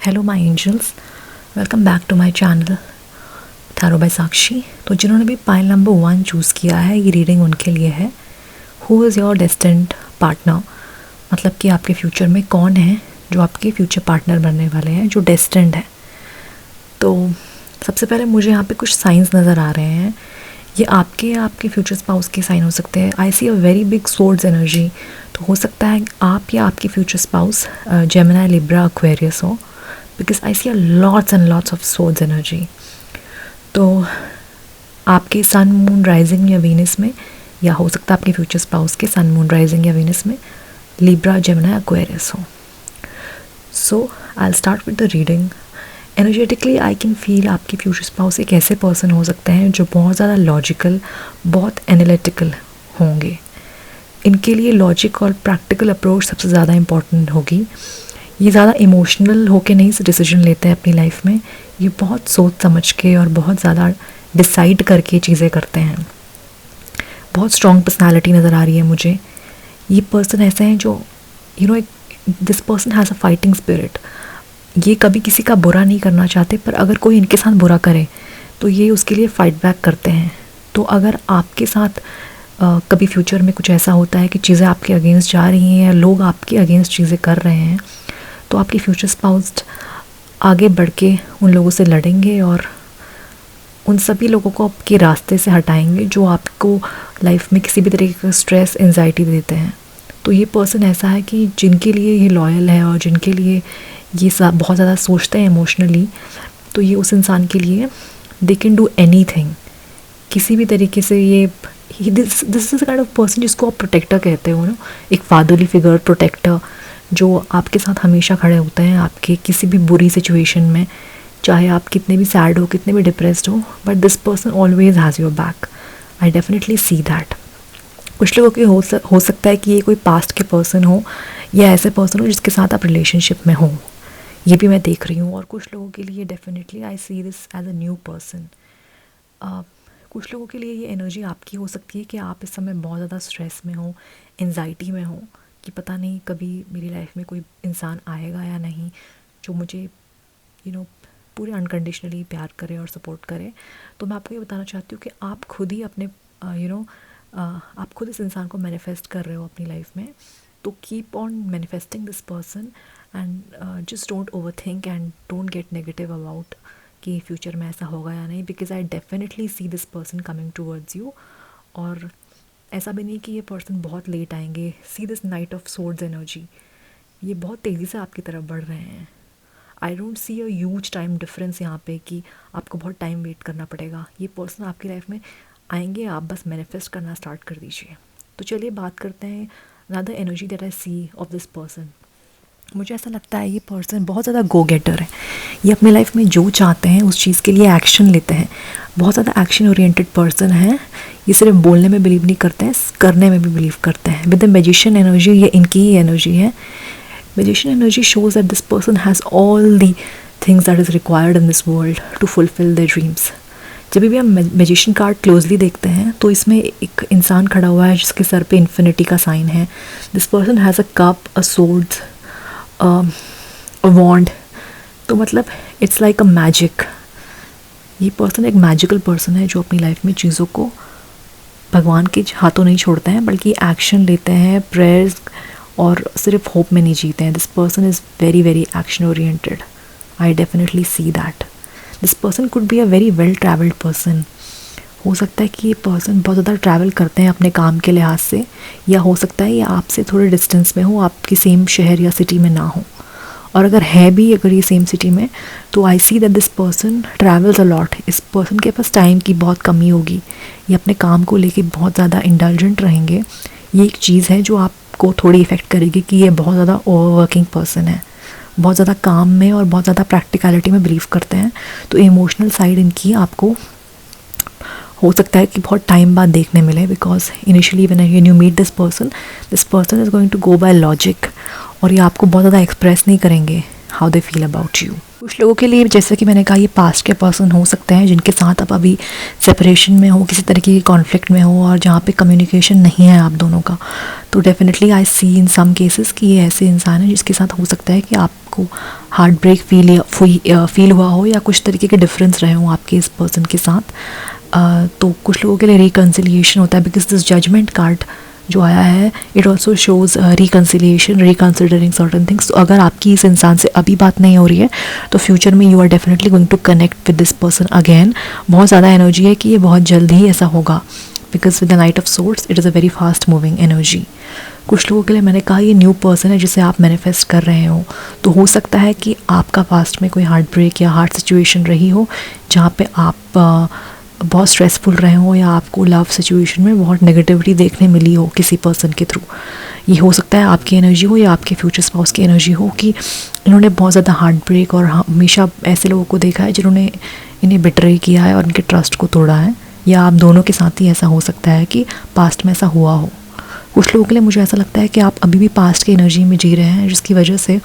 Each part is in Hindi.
Hello my angels, welcome back to my channel tarot by Sakshi. तो जिन्होंने भी पाइल नंबर 1 चूज़ किया है, ये रीडिंग उनके लिए है। Who is your destined partner, मतलब कि आपके फ्यूचर में कौन है जो आपके फ्यूचर पार्टनर बनने वाले हैं, जो डेस्टिन्ड है। तो सबसे पहले मुझे यहाँ पे कुछ साइंस नज़र आ रहे हैं। ये आपके फ्यूचर स्पाउस के साइन हो सकते हैं। I see a very big swords energy. तो हो सकता है आप या आपकी future spouse Gemini, Libra, Aquarius हो, because I see a lots and lots of swords energy. तो आपके सन, मून, राइजिंग या वीनस में, या हो सकता है आपके फ्यूचर स्पाउस के सन, मून, राइजिंग या वीनस में लिब्रा, जेमिनी, एक्वेरियस हो। So I will start with the reading. Energetically I can feel आपके फ्यूचर स्पाउस एक ऐसे पर्सन हो सकते हैं जो बहुत ज़्यादा लॉजिकल, बहुत एनालिटिकल होंगे। इनके लिए लॉजिक और प्रैक्टिकल अप्रोच सबसे ज़्यादा इम्पॉर्टेंट होगी। ये ज़्यादा इमोशनल होके नहीं डिसीजन लेते हैं अपनी लाइफ में। ये बहुत सोच समझ के और बहुत ज़्यादा डिसाइड करके चीज़ें करते हैं। बहुत स्ट्रॉन्ग पर्सनालिटी नज़र आ रही है मुझे। ये पर्सन ऐसे हैं जो this person has a fighting spirit. ये कभी किसी का बुरा नहीं करना चाहते, पर अगर कोई इनके साथ बुरा करे तो ये उसके लिए फ़ाइट बैक करते हैं। तो अगर आपके साथ कभी फ्यूचर में कुछ ऐसा होता है कि चीज़ें आपके अगेंस्ट जा रही हैं या लोग आपके अगेंस्ट चीज़ें कर रहे हैं, तो आपके फ्यूचर स्पाउस आगे बढ़ के उन लोगों से लड़ेंगे और उन सभी लोगों को आपके रास्ते से हटाएंगे जो आपको लाइफ में किसी भी तरीके का स्ट्रेस, एंजाइटी देते हैं। तो ये पर्सन ऐसा है कि जिनके लिए ये लॉयल है और जिनके लिए ये सब बहुत ज़्यादा सोचते हैं इमोशनली, तो ये उस इंसान के लिए दे कैन डू एनीथिंग। किसी भी तरीके से ये this is kind of person जिसको आप प्रोटेक्टर कहते हो ना, एक फादरली फिगर, प्रोटेक्टर, जो आपके साथ हमेशा खड़े होते हैं आपके किसी भी बुरी सिचुएशन में। चाहे आप कितने भी सैड हो, कितने भी डिप्रेस्ड हो, but this person always has your back. I definitely see that. कुछ लोगों के हो सकता है कि ये कोई पास्ट के पर्सन हो या ऐसे पर्सन हो जिसके साथ आप रिलेशनशिप में हो, ये भी मैं देख रही हूँ। और कुछ लोगों के लिए definitely I see this as a new person. कुछ लोगों के लिए ये एनर्जी आपकी हो सकती है कि आप इस समय बहुत ज़्यादा स्ट्रेस में हो, एंजाइटी में हो, कि पता नहीं कभी मेरी लाइफ में कोई इंसान आएगा या नहीं जो मुझे पूरे अनकंडीशनली प्यार करे और सपोर्ट करे। तो मैं आपको ये बताना चाहती हूँ कि आप खुद ही अपने आप खुद इस इंसान को मैनिफेस्ट कर रहे हो अपनी लाइफ में। तो keep on manifesting this person and just don't over think and don't get negative about कि फ्यूचर में ऐसा होगा या नहीं, because I definitely C this person coming towards you. और ऐसा भी नहीं कि ये पर्सन बहुत लेट आएंगे। See this night of swords energy, ये बहुत तेज़ी से आपकी तरफ बढ़ रहे हैं। I don't see a huge time difference यहाँ पे कि आपको बहुत टाइम वेट करना पड़ेगा। ये पर्सन आपकी लाइफ में आएंगे, आप बस मैनिफेस्ट करना स्टार्ट कर दीजिए। तो चलिए बात करते हैं another energy that I see of this person. मुझे ऐसा लगता है ये पर्सन बहुत ज़्यादा गो गेटर है। ये अपनी लाइफ में जो चाहते हैं उस चीज़ के लिए एक्शन लेते हैं। बहुत ज़्यादा एक्शन ओरिएंटेड पर्सन है। ये सिर्फ बोलने में बिलीव नहीं करते हैं, करने में भी बिलीव करते हैं। विद द मैजिशियन एनर्जी, ये इनकी ही एनर्जी है। Magician energy shows that this person has all the things that is required in this world to fulfil their dreams. जब भी हम मैजिशियन कार्ड क्लोजली देखते हैं तो इसमें एक इंसान खड़ा हुआ है जिसके सर पे इन्फिनिटी का साइन है। This person has a cup, a sword, a wand. तो मतलब इट्स लाइक अ मैजिक। ये पर्सन एक मैजिकल पर्सन है जो अपनी लाइफ में चीज़ों को भगवान के हाथों नहीं छोड़ते हैं, बल्कि एक्शन लेते हैं, प्रेयर्स, और सिर्फ होप में नहीं जीते हैं। This person is very very action oriented. I definitely C that. This person could be a very well travelled person. हो सकता है कि ये पर्सन बहुत ज़्यादा ट्रैवल करते हैं अपने काम के लिहाज से, या हो सकता है ये आपसे थोड़े डिस्टेंस में हो, आपकी सेम शहर या सिटी में ना हो। और अगर है भी, अगर ये सेम सिटी में, तो I see that this person travels a lot. इस पर्सन के पास टाइम की बहुत कमी होगी। ये अपने काम को लेके बहुत ज़्यादा इंडल्जेंट रहेंगे। ये एक चीज़ है जो आपको थोड़ी इफ़ेक्ट करेगी कि ये बहुत ज़्यादा ओवरवर्किंग पर्सन है, बहुत ज़्यादा काम में और बहुत ज़्यादा प्रैक्टिकलिटी में बिलीव करते हैं। तो इमोशनल साइड इनकी आपको हो सकता है कि बहुत टाइम बाद देखने मिले, because initially when you meet this person is going to go by logic, और ये आपको बहुत ज़्यादा एक्सप्रेस नहीं करेंगे how they feel about you. कुछ लोगों के लिए, जैसे कि मैंने कहा, ये पास्ट के पर्सन हो सकते हैं जिनके साथ आप अभी सेपरेशन में हो, किसी तरीके की कॉन्फ्लिक्ट में हो, और जहाँ पे कम्युनिकेशन नहीं है आप दोनों का। तो definitely I C in some cases कि ये ऐसे इंसान है जिसके साथ हो सकता है कि आप आपको हार्ट ब्रेक फील हुआ हो या कुछ तरीके के डिफरेंस रहे हों आपके इस पर्सन के साथ, तो कुछ लोगों के लिए रिकन्सिलिएशन होता है, बिकॉज दिस जजमेंट कार्ड जो आया है it also shows reconciliation, reconsidering certain things. तो अगर आपकी इस इंसान से अभी बात नहीं हो रही है तो फ्यूचर में you are definitely going to connect with this person again. बहुत ज़्यादा एनर्जी है कि ये बहुत जल्द ही ऐसा होगा, because with the night of swords it is a very fast moving energy. कुछ लोगों के लिए मैंने कहा ये न्यू पर्सन है जिसे आप मैनिफेस्ट कर रहे हो, तो हो सकता है कि आपका पास्ट में कोई हार्ट ब्रेक या हार्ट सिचुएशन रही हो जहाँ पे आप बहुत स्ट्रेसफुल रहे हो या आपको लव सिचुएशन में बहुत नेगेटिविटी देखने मिली हो किसी पर्सन के थ्रू। ये हो सकता है आपकी एनर्जी हो या आपके फ्यूचर स्पाउस की एनर्जी हो कि इन्होंने बहुत ज़्यादा हार्ट ब्रेक और हमेशा ऐसे लोगों को देखा है जिन्होंने इन्हें बिट्रे किया है और इनके ट्रस्ट को तोड़ा है, या आप दोनों के साथ ही ऐसा हो सकता है कि पास्ट में ऐसा हुआ हो। कुछ लोगों के लिए मुझे ऐसा लगता है कि आप अभी भी पास्ट की एनर्जी में जी रहे हैं, जिसकी वजह से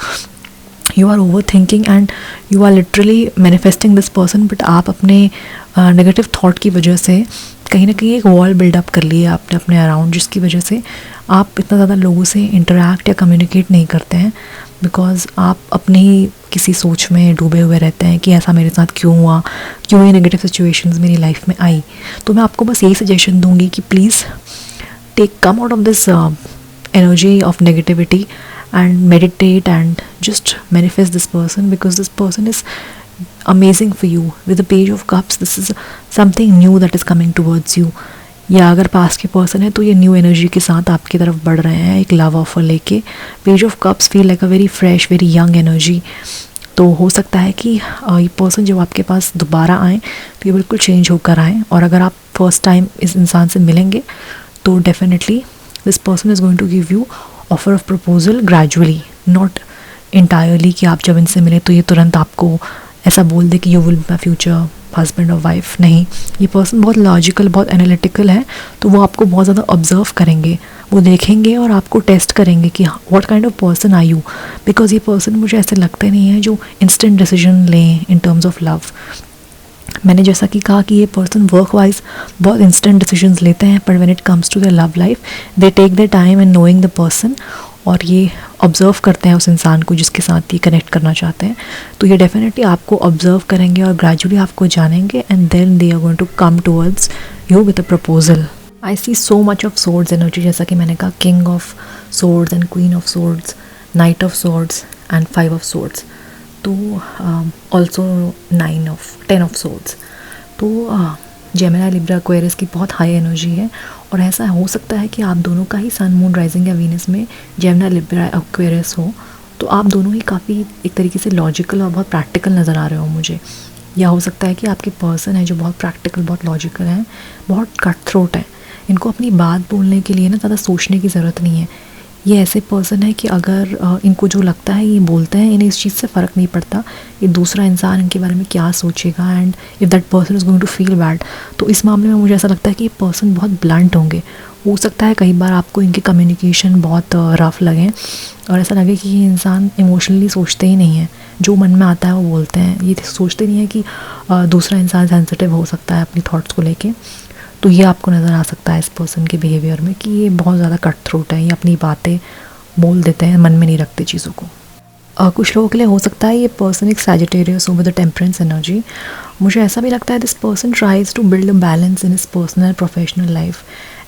you are over thinking and you are literally manifesting this person, but आप अपने नेगेटिव थॉट की वजह से कहीं ना कहीं एक वॉल बिल्डअप कर लिया आपने अपने अराउंड, जिसकी वजह से आप इतना ज़्यादा लोगों से इंटरेक्ट या कम्युनिकेट नहीं करते हैं, बिकॉज आप अपने ही किसी सोच में डूबे हुए रहते हैं कि ऐसा मेरे साथ क्यों हुआ, क्यों ये नेगेटिव सिचुएशंस मेरी लाइफ में आई। तो मैं आपको बस यही सजेशन दूंगी कि please come out of this energy of negativity and meditate and just manifest this person, because this person is amazing for you. With the page of cups, this is something new that is coming towards you. या अगर पास के पर्सन है तो ये न्यू एनर्जी के साथ आपकी तरफ बढ़ रहे हैं एक लव ऑफर लेके। Page of cups feel like a very fresh, very young energy. तो हो सकता है कि ये पर्सन जब आपके पास दोबारा आए तो ये बिल्कुल चेंज होकर आए, और अगर आप फर्स्ट टाइम इस इंसान से मिलेंगे तो definitely this person is going to give you offer of proposal gradually, not entirely कि आप जब इनसे मिले तो ये तुरंत आपको ऐसा बोल दे कि you will be my future husband और वाइफ। नहीं, ये पर्सन बहुत लॉजिकल, बहुत एनालिटिकल है, तो वो आपको बहुत ज़्यादा ऑब्जर्व करेंगे, वो देखेंगे और आपको टेस्ट करेंगे कि what kind of person are you. Because ये पर्सन मुझे ऐसे लगते नहीं है जो इंस्टेंट डिसीजन लें इन टर्म्स ऑफ लव। मैंने जैसा कि कहा कि ये पर्सन वर्क वाइज बहुत इंस्टेंट डिसीजंस लेते हैं, पर when it comes to the love life they take the time in knowing the person, और ये ऑब्ज़र्व करते हैं उस इंसान को जिसके साथ ये कनेक्ट करना चाहते हैं। तो ये डेफिनेटली आपको ऑब्ज़र्व करेंगे और ग्रेजुअली आपको जानेंगे, and then they are going to come towards you with a proposal. I see so much of swords energy, जैसा कि मैंने कहा king of swords and queen of swords, knight of swords and 5 of swords, तो ऑल्सो 10 ऑफ सोर्ड्स। तो जेमिनी, लिब्रा, एक्वेरियस की बहुत हाई एनर्जी है, और ऐसा हो सकता है कि आप दोनों का ही सन, मून, राइजिंग या वीनस में जेमिनी, लिब्रा, एक्वेरियस हो, तो आप दोनों ही काफ़ी एक तरीके से लॉजिकल और बहुत प्रैक्टिकल नज़र आ रहे हो मुझे। या हो सकता है कि आपके पर्सन है जो बहुत प्रैक्टिकल, बहुत लॉजिकल हैं, बहुत कट थ्रोट है, इनको अपनी बात बोलने के लिए ना ज़्यादा सोचने की ज़रूरत नहीं है। ये ऐसे पर्सन है कि अगर इनको जो लगता है ये बोलते हैं, इन्हें इस चीज़ से फ़र्क नहीं पड़ता ये दूसरा इंसान इनके बारे में क्या सोचेगा, and if that person is going to feel bad. तो इस मामले में मुझे ऐसा लगता है कि ये पर्सन बहुत ब्लंट होंगे। हो सकता है कई बार आपको इनके कम्युनिकेशन बहुत रफ़ लगे और ऐसा लगे कि ये इंसान इमोशनली सोचते ही नहीं है, जो मन में आता है वो बोलते हैं, ये सोचते नहीं है कि दूसरा इंसान सेंसिटिव हो सकता है अपनी थॉट्स को लेके। तो ये आपको नज़र आ सकता है इस पर्सन के बिहेवियर में कि ये बहुत ज़्यादा कट थ्रोट है, ये अपनी बातें बोल देते हैं, मन में नहीं रखते चीज़ों को। कुछ लोगों के लिए हो सकता है ये पर्सन एक सैजिटेरियस हो विद द टेम्परेंस एनर्जी। मुझे ऐसा भी लगता है this person tries to build a balance in his personal and professional life.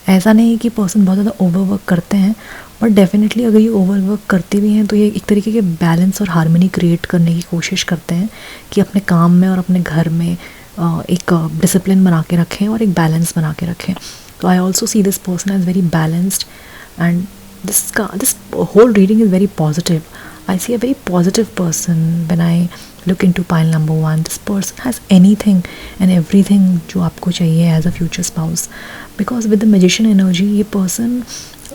ऐसा नहीं है कि पर्सन बहुत ज़्यादा ओवरवर्क करते हैं, बट डेफिनेटली अगर ये ओवरवर्क करते भी हैं तो ये एक तरीके के बैलेंस और हार्मनी क्रिएट करने की कोशिश करते हैं कि अपने काम में और अपने घर में एक डिसिप्लिन बना के रखें और एक बैलेंस बना के रखें। तो I also see this person as very balanced, and this whole reading is very positive. I see a very positive person when I look into pile number 1. This person has anything and everything जो आपको चाहिए as a future spouse, because with the magician energy ये person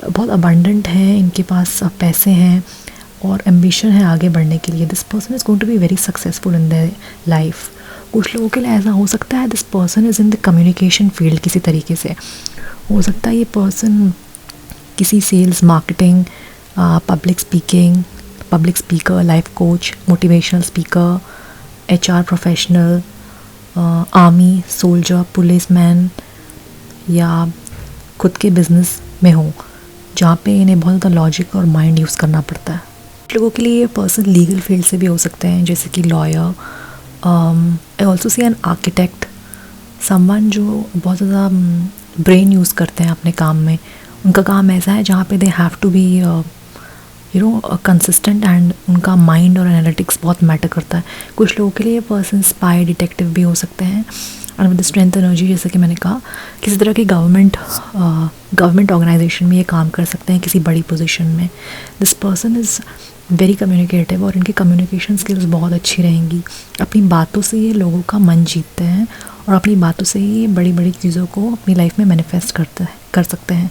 बहुत abundant है, इनके पास पैसे हैं और ambition है आगे बढ़ने के लिए। This person is going to be very successful in their life. कुछ लोगों के लिए ऐसा हो सकता है this person is in the communication field, किसी तरीके से हो सकता है ये person किसी sales, marketing, public speaking, public speaker, life coach, motivational speaker, HR professional, army, soldier, policeman, या खुद के बिजनेस में हो जहाँ पे इन्हें बहुत ज़्यादा लॉजिक और माइंड यूज़ करना पड़ता है। कुछ लोगों के लिए ये पर्सन लीगल फील्ड से भी हो सकते हैं, जैसे कि lawyer. I also see an architect, someone जो बहुत ज़्यादा ब्रेन यूज़ करते हैं अपने काम में। उनका काम ऐसा है जहाँ पे they have to be consistent, and उनका माइंड और एनालिटिक्स बहुत मैटर करता है। कुछ लोगों के लिए पर्सन स्पाई डिटेक्टिव भी हो सकते हैं। एंड विद स्ट्रेंथ एनर्जी, जैसे कि मैंने कहा, किसी तरह की गवर्नमेंट ऑर्गेनाइजेशन में ये काम कर सकते हैं, किसी बड़ी पोजीशन में। This person is very communicative, और इनकी कम्युनिकेशन स्किल्स बहुत अच्छी रहेंगी। अपनी बातों से ये लोगों का मन जीतते हैं, और अपनी बातों से ही बड़ी बड़ी चीज़ों को अपनी लाइफ में मैनिफेस्ट कर सकते हैं।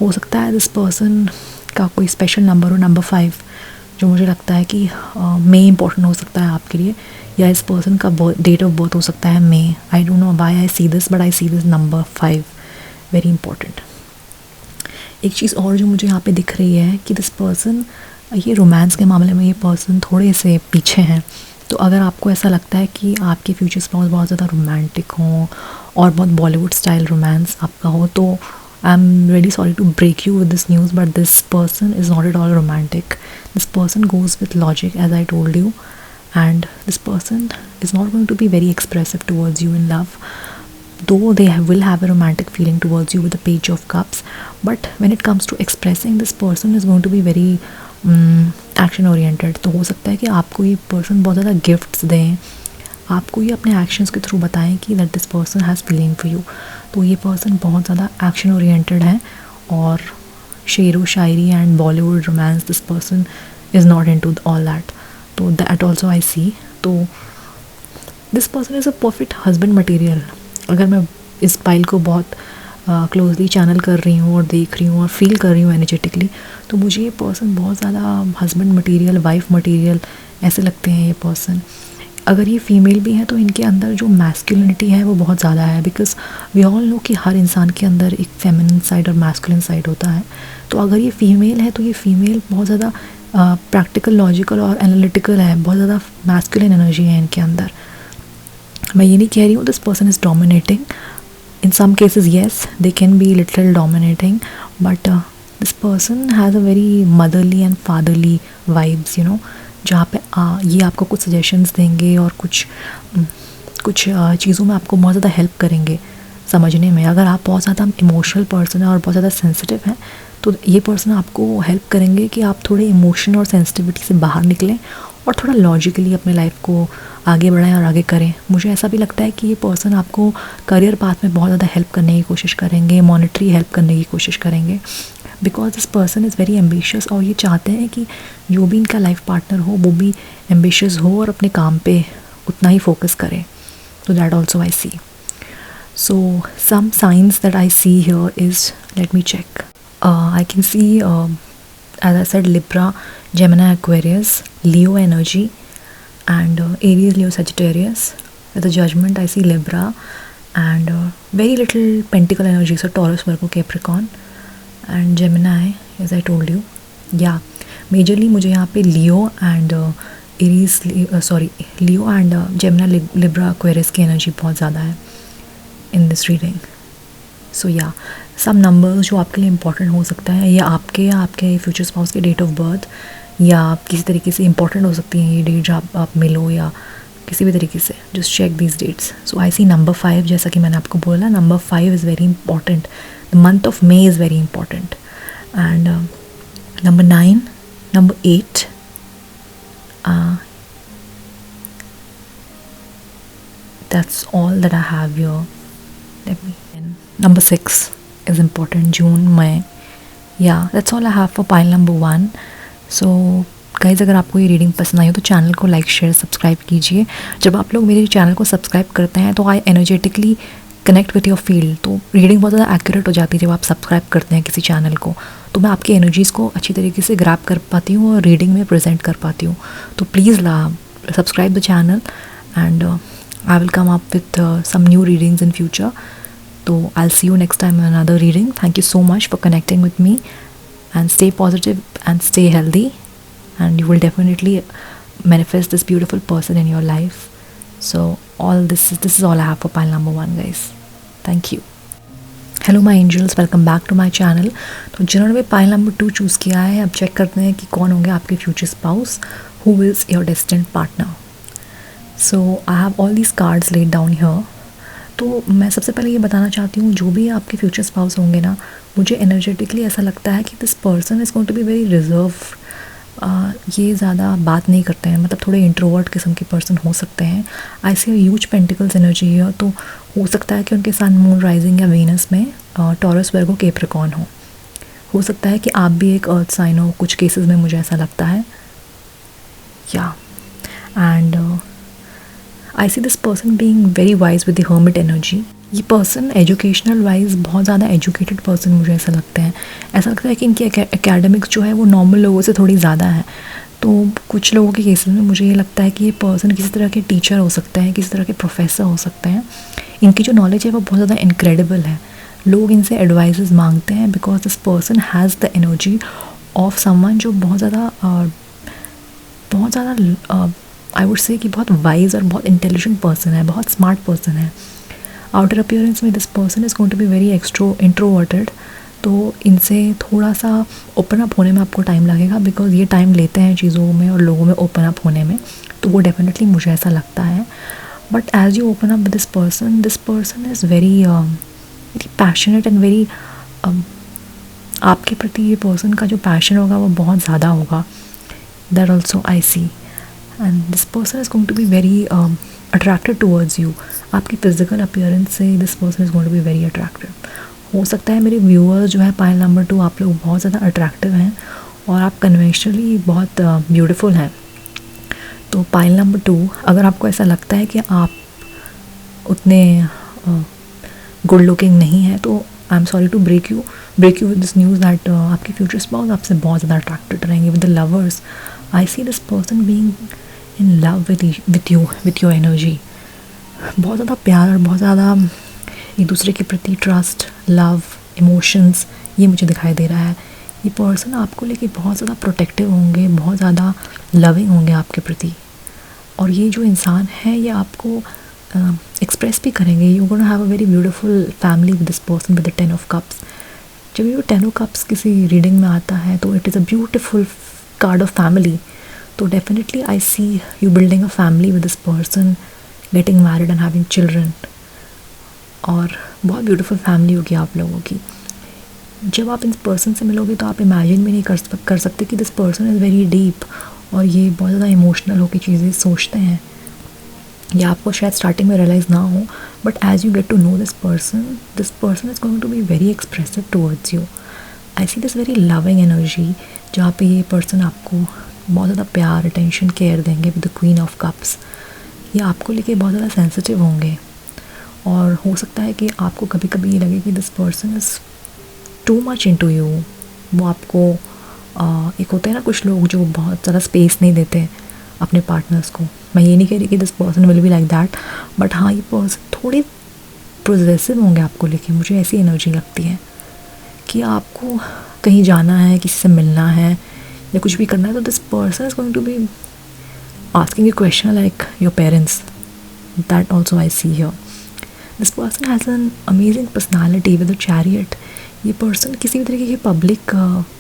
हो सकता है दिस पर्सन का कोई स्पेशल नंबर हो, नंबर 5, जो मुझे लगता है कि मे इम्पोर्टेंट हो सकता है आपके लिए, या इस पर्सन का डेट ऑफ बर्थ हो सकता है May. I don't know why I see this, but I see this number 5 very important. एक चीज़ और जो मुझे यहाँ पे दिख रही है कि दिस पर्सन, ये रोमांस के मामले में ये पर्सन थोड़े से पीछे हैं। तो अगर आपको ऐसा लगता है कि आपके फ्यूचर स्पाउस बहुत ज़्यादा रोमांटिक हों और बहुत बॉलीवुड स्टाइल रोमांस आपका हो, तो I am really sorry to break you with this news, but this person is not at all romantic. This person goes with logic, as I told you, and this person is not going to be very expressive towards you in love, though they will have a romantic feeling towards you with the page of cups. But when it comes to expressing, this person is going to be very action oriented. तो हो सकता है कि आपको ये person बहुत ज़्यादा गिफ्ट्स दें, आपको ये अपने एक्शंस के थ्रू बताएं कि that this person has feeling for you. तो ये person बहुत ज़्यादा एक्शन ओरिएंटेड है, और शेर व शायरी and Bollywood romance, this person is not into all that. तो दैट ऑल्सो आई सी। तो this person is a perfect husband material. अगर मैं इस पाइल को बहुत क्लोजली चैनल कर रही हूँ और देख रही हूँ और फील कर रही हूँ एनर्जेटिकली, तो मुझे ये पर्सन बहुत ज़्यादा हस्बैंड मटेरियल, वाइफ मटेरियल ऐसे लगते हैं ये पर्सन। अगर ये फीमेल भी हैं तो इनके अंदर जो मैस्कुलिनिटी है वो बहुत ज़्यादा है, बिकॉज वी ऑल नो कि हर इंसान के अंदर एक फेमिनिन साइड और मैस्कुलिन साइड होता है। तो अगर ये फीमेल है तो ये फीमेल बहुत ज़्यादा प्रैक्टिकल, लॉजिकल और एनालिटिकल है, बहुत ज़्यादा मैस्कुलिन एनर्जी है इनके अंदर। मैं ये नहीं कह रही हूँ this person is dominating, in some cases yes they can be little dominating, but this person has a very motherly and fatherly vibes, you know, जहाँ पे ये आपको कुछ सजेशंस देंगे और कुछ चीज़ों में आपको बहुत ज़्यादा हेल्प करेंगे समझने में। अगर आप बहुत ज़्यादा इमोशनल पर्सन हैं और बहुत ज़्यादा सेंसिटिव हैं, तो ये पर्सन आपको हेल्प करेंगे कि आप थोड़े इमोशन और सेंसिटिविटी से बाहर निकलें और थोड़ा लॉजिकली अपने लाइफ को आगे बढ़ाएं और आगे करें। मुझे ऐसा भी लगता है कि ये पर्सन आपको करियर पाथ में बहुत ज़्यादा हेल्प करने की कोशिश करेंगे, मॉनेटरी हेल्प करने की कोशिश करेंगे, because this person is very ambitious, और ये चाहते हैं कि जो भी इनका लाइफ पार्टनर हो वो भी एम्बिशियस हो और अपने काम पे उतना ही फोकस करे। तो that also I see. So some signs that I see here is, let me check. I can see, as I said, Libra, Gemini, Aquarius, Leo energy, and Aries, Leo, Sagittarius. With the Judgment, I see Libra, and very little Pentacle energy, so Taurus, Virgo, Capricorn, and Gemini, as I told you. Yeah, majorly मुझे यहाँ पे Leo and Aries, Leo and Gemini, Libra, Aquarius की energy बहुत ज़्यादा है in this reading. So yeah, some numbers जो आपके लिए important हो सकता है, या आपके फ्यूचर स्पाउस के डेट ऑफ बर्थ, या किसी तरीके से important हो सकती हैं ये डेट जब आप मिलो, या किसी भी तरीके से just check these dates. So I see number 5, जैसा कि मैंने आपको बोला, number 5 is very important. The month of May is very important. And number 9, number 8, that's all that I have here. Number 6 is important, June, May. Yeah, that's all I have for pile number 1. So guys, अगर आपको ये रीडिंग पसंद आई हो तो चैनल को लाइक, शेयर, सब्सक्राइब कीजिए। जब आप लोग मेरे चैनल को सब्सक्राइब करते हैं तो I energetically connect with your field, तो रीडिंग बहुत ज़्यादा एक्यूरेट हो जाती है जब आप सब्सक्राइब करते हैं किसी चैनल को। तो मैं आपकी एनर्जीज़ को अच्छी तरीके से ग्रैब कर पाती हूँ और रीडिंग में प्रेजेंट कर पाती हूँ। तो please subscribe the channel, and I will come up with some new readings in future. So I'll see you next time in another reading. Thank you so much for connecting with me, and stay positive and stay healthy, and you will definitely manifest this beautiful person in your life. So this is all I have for pile number 1, guys. Thank you. Hello my angels, welcome back to my channel. तो जिन्होंने भी पाइल नंबर 2 चूज़ किया है, अब चेक करते हैं कि कौन होंगे आपके future spouse, who is your destined partner. So I have all these cards laid down here. तो मैं सबसे पहले ये बताना चाहती हूँ, जो भी आपके फ्यूचर स्पाउस होंगे ना, मुझे एनर्जेटिकली ऐसा लगता है कि this person is going to be very reserve. ये ज़्यादा बात नहीं करते हैं, मतलब थोड़े इंट्रोवर्ट किस्म के पर्सन हो सकते हैं। I C huge pentacles energy है, तो हो सकता है कि उनके सन, मून, राइजिंग या वीनस में टॉरस, वर्गो, कैप्रिकॉर्न हो सकता है कि आप भी एक अर्थ साइन हो, कुछ केसेस में मुझे ऐसा लगता है। या and I see this person being very wise with the hermit energy. ये पर्सन एजुकेशनल वाइज बहुत ज़्यादा एजुकेटेड पर्सन मुझे ऐसा लगता है। ऐसा लगता है कि इनकी एकेडमिक्स जो है वो नॉर्मल लोगों से थोड़ी ज़्यादा है। तो कुछ लोगों के केसेस में मुझे ये लगता है कि ये पर्सन किसी तरह के टीचर हो सकते हैं, किसी तरह के प्रोफेसर हो सकते हैं। इनकी जो नॉलेज है वो बहुत ज़्यादा इनक्रेडिबल है। लोग इनसे एडवाइजेस मांगते हैं because this person has the energy of someone जो बहुत ज़्यादा आई वुड से कि बहुत वाइज और बहुत इंटेलिजेंट पर्सन है, बहुत स्मार्ट पर्सन है। आउटर अपीयरेंस में this person is going to be very introverted. तो इनसे थोड़ा सा ओपन अप होने में आपको टाइम लगेगा, बिकॉज ये टाइम लेते हैं चीज़ों में और लोगों में ओपन अप होने में। तो वो डेफिनेटली मुझे ऐसा लगता है। But as you open up with this person is very passionate and very आपके प्रति ये पर्सन का जो पैशन होगा वो बहुत ज़्यादा होगा। That also I see. And this person is going to be very attracted towards you. आपकी फिजिकल अपीयरेंस से this person is going to be very attractive. हो सकता है मेरे व्यूअर्स जो है पाइल नंबर 2, आप लोग बहुत ज़्यादा अट्रैक्टिव हैं और आप कन्वेंशनली बहुत ब्यूटीफुल हैं। तो पाइल नंबर 2, अगर आपको ऐसा लगता है कि आप उतने गुड लुकिंग नहीं है, तो I am sorry to break you with this news that आपके फ्यूचर स्पाउस आपसे बहुत ज़्यादा अट्रैक्टेड रहेंगे with the lovers. I see this person being in love with your energy. बहुत ज़्यादा प्यार और बहुत ज़्यादा एक दूसरे के प्रति ट्रस्ट, लव, इमोशंस, ये मुझे दिखाई दे रहा है। ये पर्सन आपको लेके बहुत ज़्यादा प्रोटेक्टिव होंगे, बहुत ज़्यादा लविंग होंगे आपके प्रति। और ये जो इंसान है ये आपको एक्सप्रेस भी करेंगे। You gonna have a very beautiful family with this person with the 10 of cups. जब ये 10 ऑफ कप्स किसी रीडिंग में आता है तो it is a beautiful card of family. तो definitely I see you building a family with this person, getting married and having children, और बहुत ब्यूटीफुल फैमिली होगी आप लोगों की। जब आप इस पर्सन से मिलोगे तो आप इमेजिन भी नहीं कर सकते कि this person is very deep और ये बहुत ज़्यादा इमोशनल होकर चीज़ें सोचते हैं। या आपको शायद स्टार्टिंग में रियलाइज़ ना हो, but as you get to know this person is going to be very expressive towards you. I see this very loving energy, जहाँ पे ये पर्सन आपको बहुत ज़्यादा प्यार, अटेंशन, केयर देंगे with the queen of cups. ये आपको लेके बहुत ज़्यादा सेंसिटिव होंगे और हो सकता है कि आपको कभी कभी ये लगे कि this person is too much into you. वो आपको एक होता है ना कुछ लोग जो बहुत ज़्यादा स्पेस नहीं देते अपने पार्टनर्स को। मैं ये नहीं कह रही कि this person will be like that, but हाँ, ये पर्सन थोड़े पोजेसिव होंगे आपको लेके। मुझे ऐसी एनर्जी लगती है कि आपको कहीं जाना है, किसी से मिलना है या कुछ भी करना है, तो this person is going to be asking you question like your parents. That also I see here. This person has an amazing personality with a chariot. ये पर्सन किसी भी तरीके के पब्लिक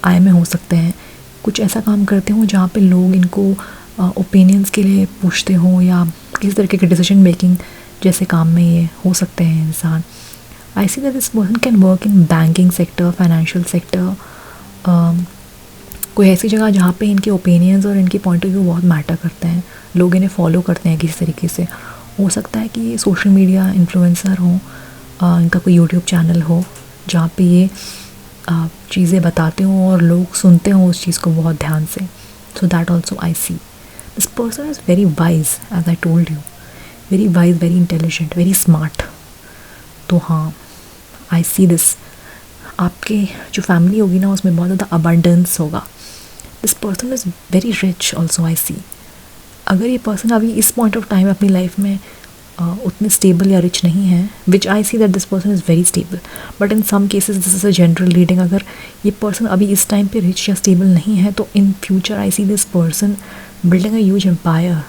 आई में हो सकते हैं, कुछ ऐसा काम करते हो जहाँ पे लोग इनको ओपिनियंस के लिए पूछते हो, या किसी तरीके के डिसीजन मेकिंग जैसे काम में ये हो सकते हैं इंसान। I see that this person can work in banking sector, financial sector, कोई ऐसी जगह जहाँ पे इनके ओपिनियंस और इनके पॉइंट ऑफ व्यू बहुत मैटर करते हैं, लोग इन्हें फॉलो करते हैं किसी तरीके से। हो सकता है कि ये सोशल मीडिया इन्फ्लुएंसर हो, इनका कोई यूट्यूब चैनल हो जहाँ पे ये चीज़ें बताते हों और लोग सुनते हों उस चीज़ को बहुत ध्यान से। So that also I see this person is very wise, as I told you, very wise, very intelligent, very smart. तो हाँ, आई सी दिस। आपके जो फैमिली होगी ना उसमें बहुत ज़्यादा अबंडेंस होगा। This person is very rich also I see. अगर ये पर्सन अभी इस पॉइंट ऑफ टाइम अपनी लाइफ में उतने स्टेबल या रिच नहीं है, which I see that this person is very stable, but in some cases this is a general reading. अगर ये पर्सन अभी इस टाइम पे रिच या स्टेबल नहीं है तो in future I see this person building a huge empire.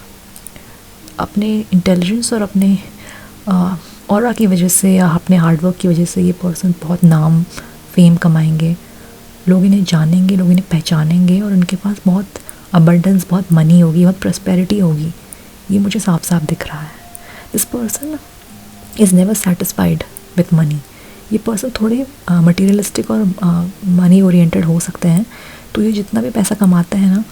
अपने इंटेलिजेंस और अपने ऑरा की वजह से या अपने हार्डवर्क की वजह से ये पर्सन बहुत नाम फेम कमाएंगे, लोग इन्हें जानेंगे, लोग इन्हें पहचानेंगे और उनके पास बहुत अबंडेंस, बहुत मनी होगी, बहुत प्रॉस्पेरिटी होगी। ये मुझे साफ साफ दिख रहा है। This person is never satisfied with money. ये पर्सन थोड़े मटीरियलिस्टिक और मनी ओरिएंटेड हो सकते हैं, तो ये जितना भी पैसा कमाते हैं ना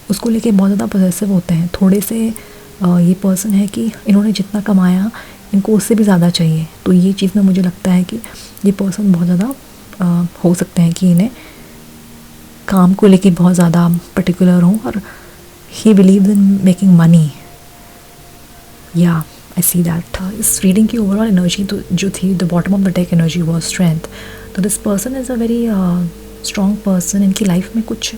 उसको लेके बहुत ज़्यादा पॉसेसिव होते हैं। थोड़े से ये पर्सन है कि इन्होंने जितना कमाया इनको उससे भी ज़्यादा चाहिए। तो ये चीज़ में मुझे लगता है कि ये पर्सन बहुत ज़्यादा हो सकते हैं कि इन्हें काम को लेके बहुत ज़्यादा पर्टिकुलर हों और he believes in making money. Yeah I see that इस रीडिंग की ओवरऑल एनर्जी तो जो थी, the bottom of the deck energy was strength. तो this person is a very strong person. इनकी लाइफ में कुछ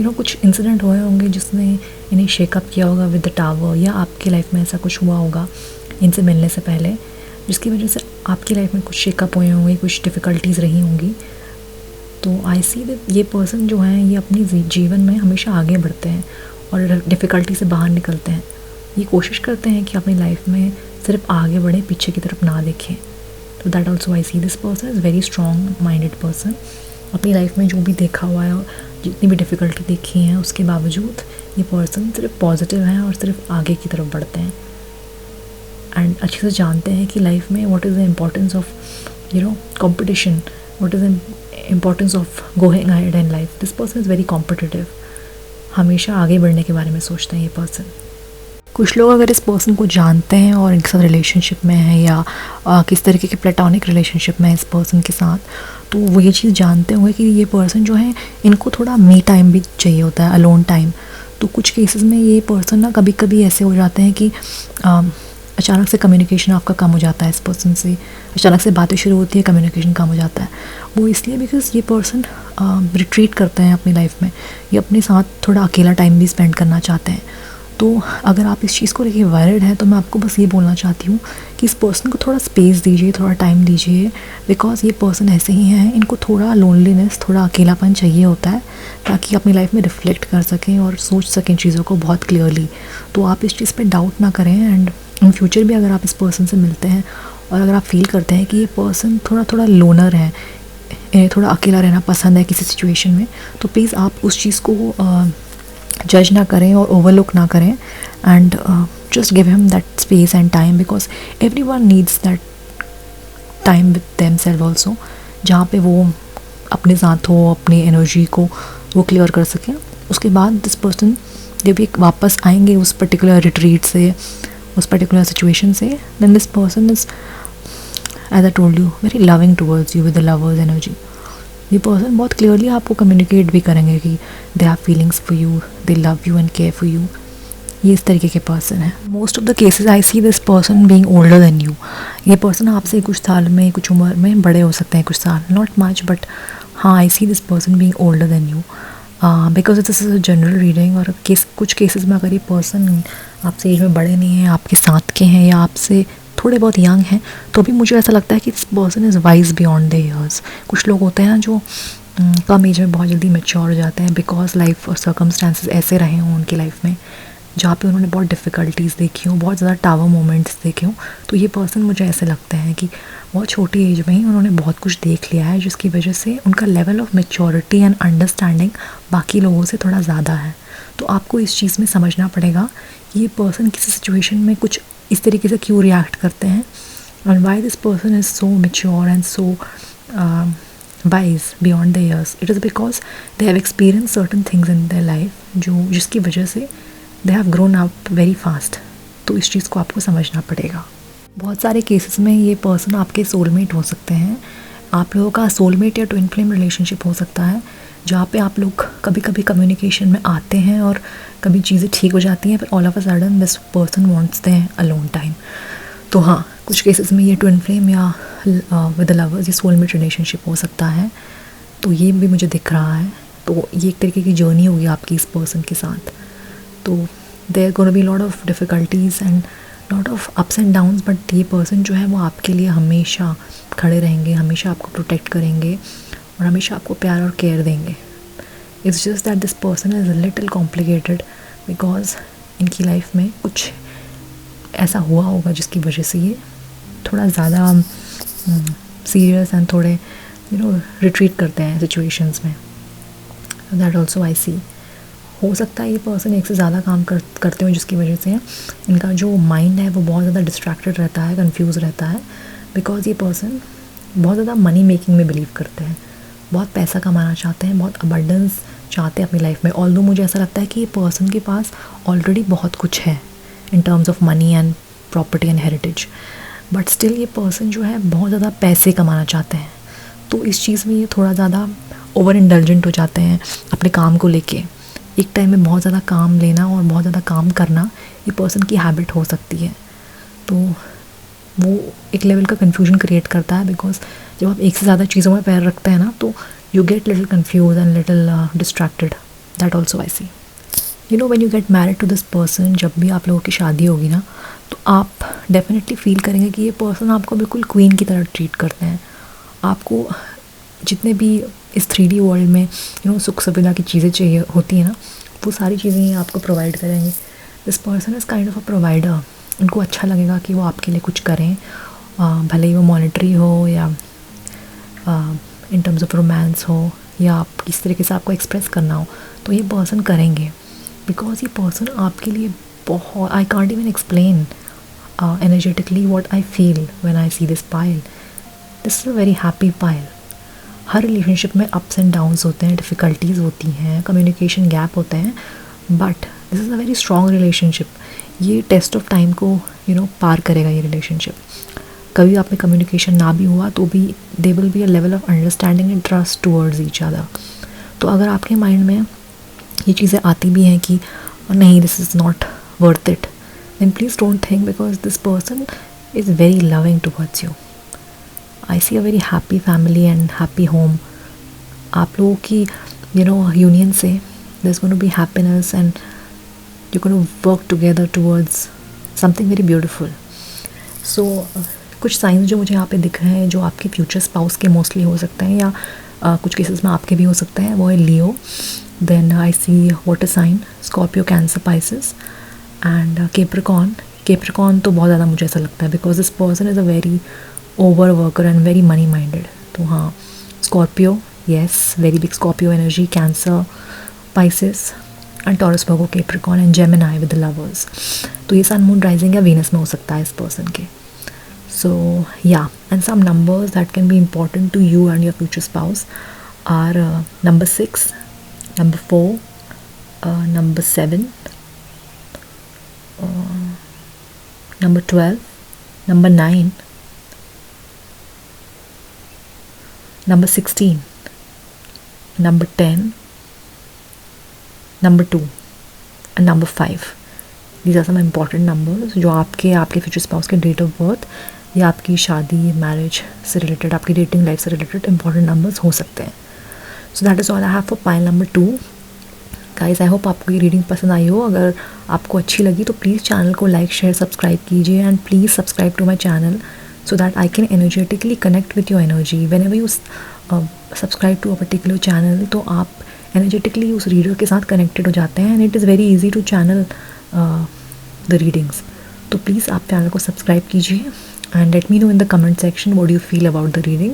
कुछ इंसिडेंट हुए होंगे जिसने इन्हें शेकअप किया होगा विद द टावर, या आपकी लाइफ में ऐसा कुछ हुआ होगा इनसे मिलने से पहले जिसकी वजह से आपकी लाइफ में कुछ शेकअप हुए होंगे, कुछ डिफ़िकल्टीज़ रही होंगी। तो आई सी दैट ये पर्सन जो हैं ये अपनी जीवन में हमेशा आगे बढ़ते हैं और डिफ़िकल्टी से बाहर निकलते हैं। ये कोशिश करते हैं कि अपनी लाइफ में सिर्फ आगे बढ़ें, पीछे की तरफ ना देखें। तो that also I see this person is very strong minded person. अपनी लाइफ में जो भी देखा हुआ है, जितनी भी डिफ़िकल्टी देखी है, उसके बावजूद ये पर्सन सिर्फ पॉजिटिव हैं और सिर्फ आगे की तरफ बढ़ते हैं एंड अच्छे से जानते हैं कि लाइफ में what is the importance of competition, what is the importance of going ahead in life. This person is very competitive, हमेशा आगे बढ़ने के बारे में सोचते हैं ये पर्सन। कुछ लोग अगर इस पर्सन को जानते हैं और इनके साथ रिलेशनशिप में है या किस तरीके के प्लेटोनिक रिलेशनशिप में है इस पर्सन के साथ, तो वो ये चीज़ जानते होंगे कि ये पर्सन जो है इनको थोड़ा मी टाइम भी चाहिए होता है, अलोन टाइम। तो कुछ केसेस में ये पर्सन ना कभी कभी ऐसे हो जाते हैं कि अचानक से कम्युनिकेशन आपका कम हो जाता है इस पर्सन से, अचानक से बातें शुरू होती है, कम्युनिकेशन कम हो जाता है। वो इसलिए बिकॉज ये पर्सन रिट्रीट करते हैं अपनी लाइफ में, ये अपने साथ थोड़ा अकेला टाइम भी स्पेंड करना चाहते हैं। तो अगर आप इस चीज़ को लेके वरीड हैं तो मैं आपको बस ये बोलना चाहती हूँ कि इस पर्सन को थोड़ा स्पेस दीजिए, थोड़ा टाइम दीजिए, बिकॉज ये पर्सन ऐसे ही हैं, इनको थोड़ा लोनलीनेस, थोड़ा अकेलापन चाहिए होता है ताकि अपनी लाइफ में रिफ्लेक्ट कर सकें और सोच सकें चीज़ों को बहुत क्लियरली। तो आप इस चीज़ पे डाउट ना करें एंड इन फ्यूचर भी अगर आप इस पर्सन से मिलते हैं और अगर आप फील करते हैं कि ये पर्सन थोड़ा थोड़ा लोनर है, इन्हें थोड़ा अकेला रहना पसंद है किसी सिचुएशन में, तो प्लीज़ आप उस चीज़ को जज ना करें और ओवरलुक ना करें and just give him that space and time, because everyone needs that time with themself also, जहाँ पे वो अपने साथ हो, अपनी एनर्जी को वो क्लियर कर सकें। उसके बाद दिस पर्सन जब भी वापस आएंगे उस पर्टिकुलर रिट्रीट से, उस पर्टिकुलर सिचुएशन से, then this person is as I told you very loving towards you with the lovers energy. ये पर्सन बहुत क्लियरली आपको कम्युनिकेट भी करेंगे कि they have feelings for you, they love you and care for you. ये इस तरीके के पर्सन है। Most of the cases I see this person being older than you. ये पर्सन आपसे कुछ साल में, कुछ उम्र में बड़े हो सकते हैं, कुछ साल, नॉट मच, बट हाँ I see this person being older than you because this is a general reading. और कुछ केसेस में अगर ये पर्सन आपसे एज में बड़े नहीं हैं, आपके साथ के हैं या आपसे थोड़े बहुत यंग हैं, तो भी मुझे ऐसा लगता है कि this person is wise beyond the years. कुछ लोग होते हैं जो कम एज में बहुत जल्दी मैच्योर हो जाते हैं बिकॉज लाइफ और सर्कमस्टांसेस ऐसे रहे हों उनकी लाइफ में जहाँ पे उन्होंने बहुत डिफ़िकल्टीज़ देखी हों, बहुत ज़्यादा टावर मोमेंट्स देखे हों। तो ये पर्सन मुझे ऐसे लगते हैं कि बहुत छोटी एज में ही उन्होंने बहुत कुछ देख लिया है, जिसकी वजह से उनका level of maturity and understanding बाकी लोगों से थोड़ा ज़्यादा है। तो आपको इस चीज़ में समझना पड़ेगा कि ये पर्सन किसी सिचुएशन में कुछ इस तरीके से क्यों रिएक्ट करते हैं and why this person is so mature and so wise beyond the years. It is because they have experienced certain things in their life जिसकी वजह से they have grown up very fast. तो इस चीज़ को आपको समझना पड़ेगा। बहुत सारे केसेस में ये पर्सन आपके सोलमेट हो सकते हैं। आप लोगों का सोलमेट या ट्विन फ्लेम रिलेशनशिप हो सकता है जहाँ पे आप लोग कभी कभी कम्युनिकेशन में आते हैं और कभी चीज़ें ठीक हो जाती हैं, फिर all of a sudden this person wants the alone time. तो हाँ, कुछ केसेस में ये ट्विन फ्लेम या विद द लवर्स ये सोलमेट रिलेशनशिप हो सकता है। तो ये भी मुझे दिख रहा है। तो ये एक तरीके की जर्नी होगी आपकी इस पर्सन के साथ। तो there gonna be lot of difficulties and lot of ups and downs, but ये पर्सन जो है वो आपके लिए हमेशा खड़े रहेंगे, हमेशा आपको प्रोटेक्ट करेंगे और हमेशा आपको प्यार और केयर देंगे। It's just that this person is a little complicated because इनकी लाइफ में कुछ ऐसा हुआ होगा जिसकी वजह से ये थोड़ा ज़्यादा सीरियस एंड थोड़े रिट्रीट करते हैं सिचुएशंस में. दैट ऑल्सो आई सी. हो सकता है ये पर्सन एक से ज़्यादा काम करते हो जिसकी वजह से इनका जो माइंड है वो बहुत ज़्यादा डिस्ट्रैक्टेड रहता है, कंफ्यूज रहता है, बिकॉज ये पर्सन बहुत ज़्यादा मनी मेकिंग में बिलीव करते हैं, बहुत पैसा कमाना चाहते हैं, बहुत अबंडेंस चाहते हैं अपनी लाइफ में. ऑल्दो मुझे ऐसा लगता है कि ये पर्सन के पास ऑलरेडी बहुत कुछ है in terms of money and property and heritage, but still ये पर्सन जो है बहुत ज़्यादा पैसे कमाना चाहते हैं. तो इस चीज़ में ये थोड़ा ज़्यादा ओवर इंडल्जेंट हो जाते हैं अपने काम को लेके. एक टाइम में बहुत ज़्यादा काम लेना और बहुत ज़्यादा काम करना ये पर्सन की हैबिट हो सकती है. तो वो एक लेवल का कन्फ्यूजन क्रिएट करता है, बिकॉज जब आप एक से ज़्यादा चीज़ों में पैर रखते हैं ना तो you get little confuse and little distracted. That also I see. When you get married to this person, जब भी आप लोगों की शादी होगी ना तो आप डेफिनेटली फील करेंगे कि ये पर्सन आपको बिल्कुल क्वीन की तरह ट्रीट करते हैं. आपको जितने भी इस 3D वर्ल्ड में सुख सुविधा की चीज़ें चाहिए होती हैं ना, वो सारी चीज़ें ये आपको प्रोवाइड करेंगे. This person is kind of a provider. उनको अच्छा लगेगा कि वो आपके लिए कुछ करें, भले ही वो मॉनेटरी हो या इन टर्म्स ऑफ रोमांस हो या आप किस तरीके से आपको एक्सप्रेस करना हो, तो ये पर्सन करेंगे. बिकॉज ये पर्सन आपके लिए बहुत, I can't even explain energetically what I feel when I see this pile. This is a very happy pile. Her relationship में अप्स एंड डाउन्स होते हैं, डिफ़िकल्टीज़ होती हैं, कम्युनिकेशन गैप होते हैं, but this is a very strong relationship. ये टेस्ट ऑफ टाइम को पार करेगा ये रिलेशनशिप. कभी आप में कम्युनिकेशन ना भी हुआ तो भी they will be a level of understanding and trust towards each other. तो अगर आपके माइंड में ये चीज़ें आती भी हैं कि नहीं, this is not worth it, then please don't think, because this person is very loving towards you. I see a very happy family and happy home. आप लोगों की यूनियन से there's going to be happiness and you're going to work together towards something very beautiful. So कुछ साइंस जो मुझे यहाँ पे दिख रहे हैं जो आपके फ्यूचर स्पाउस के मोस्टली हो सकते हैं या कुछ केसेस में आपके भी हो सकते हैं, वो है Leo, then I see water sign, Scorpio, Cancer, Pisces and Capricorn. Capricorn तो बहुत ज़्यादा मुझे ऐसा लगता है because this person is a very over worker and very money minded. तो हाँ, Scorpio, yes, very big Scorpio energy, Cancer, Pisces and Taurus, Virgo, Capricorn and Gemini with the lovers. तो ये सन, मून, राइजिंग या वीनस में हो सकता है इस पर्सन के. सो या, and some numbers that can be important to you and your future spouse are number 6, number 4, number 7, number 12, number 9, number 16, number 10, number 2 and number 5. These are some important numbers जो आपके फ्यूचर स्पाउस के डेट ऑफ बर्थ या आपकी शादी, मैरिज से रिलेटेड, आपकी डेटिंग लाइफ से रिलेटेड इंपॉर्टेंट नंबर्स हो सकते हैं. So that is all I have for pile number 2. Guys, I hope आपको ये रीडिंग पसंद आई हो. अगर आपको अच्छी लगी तो प्लीज़ चैनल को लाइक, शेयर, सब्सक्राइब कीजिए and please subscribe to my channel so that I can energetically connect with your energy. Whenever you subscribe to a particular channel, तो आप energetically उस रीडर के साथ connected हो जाते हैं and it is very easy to channel the readings. तो प्लीज़ आप चैनल को सब्सक्राइब कीजिए and let me know in the comment section what do you feel about the reading,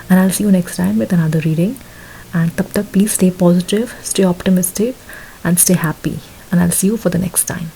and I'll see you next time with another reading. And तब तक please stay positive, stay optimistic and stay happy, and I'll see you for the next time.